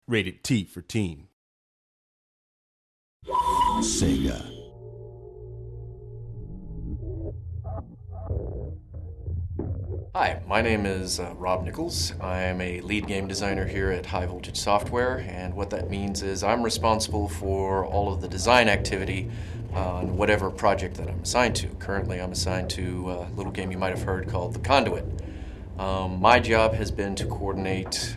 Rated T for teen. Sega. Hi, my name is Rob Nichols. I'm a lead game designer here at High Voltage Software, and what that means is I'm responsible for all of the design activity on whatever project that I'm assigned to. Currently, I'm assigned to a little game you might have heard called the Conduit. My job has been to coordinate,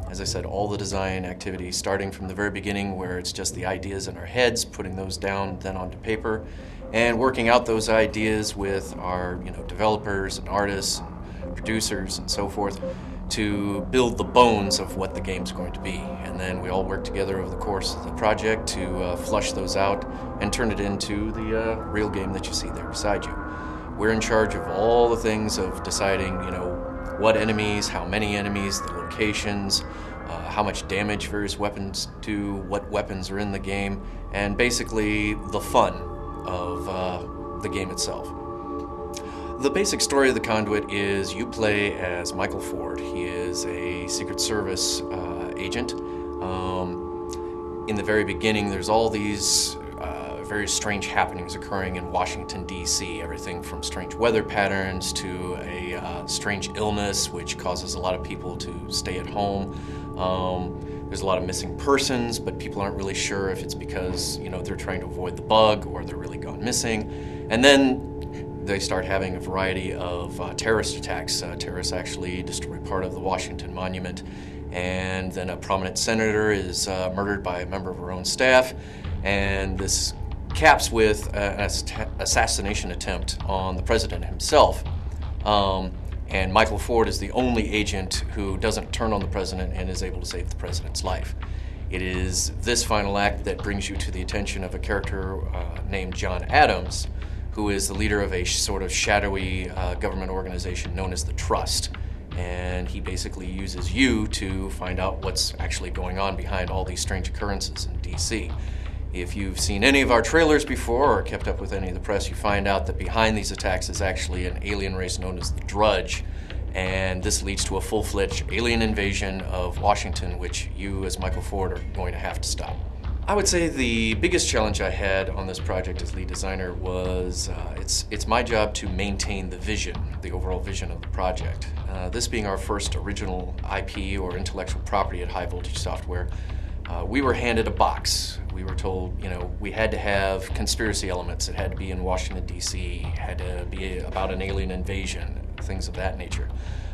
as I said, all the design activity, starting from the very beginning where it's just the ideas in our heads, putting those down then onto paper, and working out those ideas with our developers and artists and producers and so forth to build the bones of what the game's going to be. And then we all work together over the course of the project to flush those out and turn it into the real game that you see there beside you. We're in charge of all the things of deciding, what enemies, how many enemies, the locations, how much damage various weapons do, what weapons are in the game, and basically the fun of the game itself. The basic story of the Conduit is you play as Michael Ford. He is a Secret Service agent. In the very beginning, there's all these very strange happenings occurring in Washington, D.C. Everything from strange weather patterns to a strange illness which causes a lot of people to stay at home. There's a lot of missing persons, but people aren't really sure if it's because they're trying to avoid the bug or they're really gone missing. And then they start having a variety of terrorist attacks. Terrorists actually destroy part of the Washington Monument, and then a prominent senator is murdered by a member of her own staff, and this caps with an assassination attempt on the president himself. And Michael Ford is the only agent who doesn't turn on the president and is able to save the president's life. It is this final act that brings you to the attention of a character named John Adams, who is the leader of a sort of shadowy government organization known as the Trust. And he basically uses you to find out what's actually going on behind all these strange occurrences in D.C. If you've seen any of our trailers before or kept up with any of the press, you find out that behind these attacks is actually an alien race known as the Drudge, and this leads to a full-fledged alien invasion of Washington, which you as Michael Ford are going to have to stop. I would say the biggest challenge I had on this project as lead designer was it's my job to maintain the vision, the overall vision of the project. This being our first original IP or intellectual property at High Voltage Software, we were handed a box. We were told, we had to have conspiracy elements. It had to be in Washington, D.C., had to be about an alien invasion, things of that nature.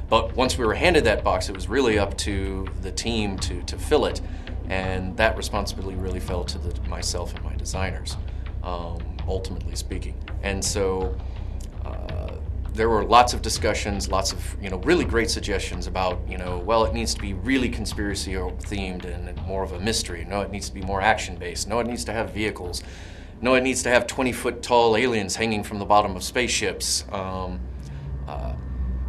But once we were handed that box, it was really up to the team to fill it, and that responsibility really fell to myself and my designers, ultimately speaking. And so there were lots of discussions, lots of really great suggestions about well, it needs to be really conspiracy themed and more of a mystery. No, it needs to be more action based. No, it needs to have vehicles. No, it needs to have 20-foot tall aliens hanging from the bottom of spaceships. All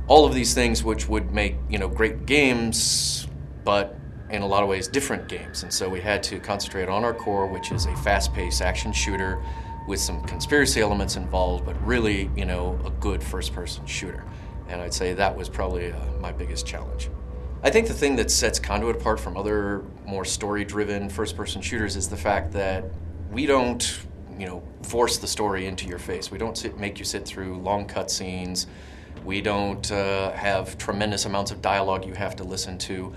of these things which would make great games, but in a lot of ways different games. And so we had to concentrate on our core, which is a fast-paced action shooter with some conspiracy elements involved, but really, a good first-person shooter. And I'd say that was probably my biggest challenge. I think the thing that sets Conduit apart from other more story-driven first-person shooters is the fact that we don't, force the story into your face. We don't make you sit through long cutscenes. We don't have tremendous amounts of dialogue you have to listen to.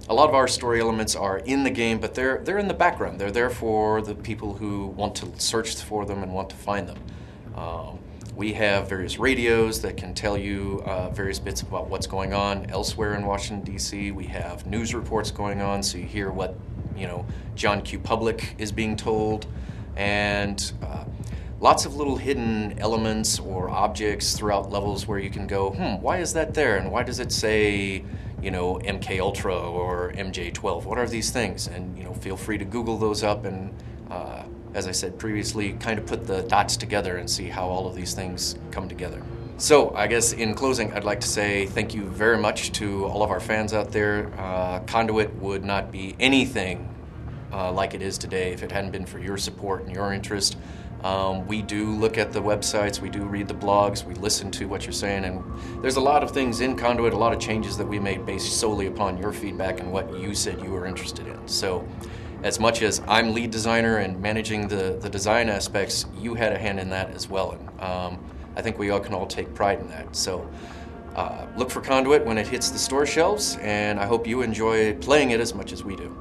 A lot of our story elements are in the game, but they're in the background. They're there for the people who want to search for them and want to find them. We have various radios that can tell you various bits about what's going on elsewhere in Washington, D.C. We have news reports going on, so you hear what John Q. Public is being told, and lots of little hidden elements or objects throughout levels where you can go, why is that there, and why does it say MK Ultra or MJ12? What are these things? And feel free to Google those up and, as I said previously, kind of put the dots together and see how all of these things come together. So I guess in closing, I'd like to say thank you very much to all of our fans out there. Conduit would not be anything like it is today if it hadn't been for your support and your interest. We do look at the websites, we do read the blogs, we listen to what you're saying, and there's a lot of things in Conduit, a lot of changes that we made based solely upon your feedback and what you said you were interested in. So as much as I'm lead designer and managing the design aspects, you had a hand in that as well. And I think we all can all take pride in that. So look for Conduit when it hits the store shelves, and I hope you enjoy playing it as much as we do.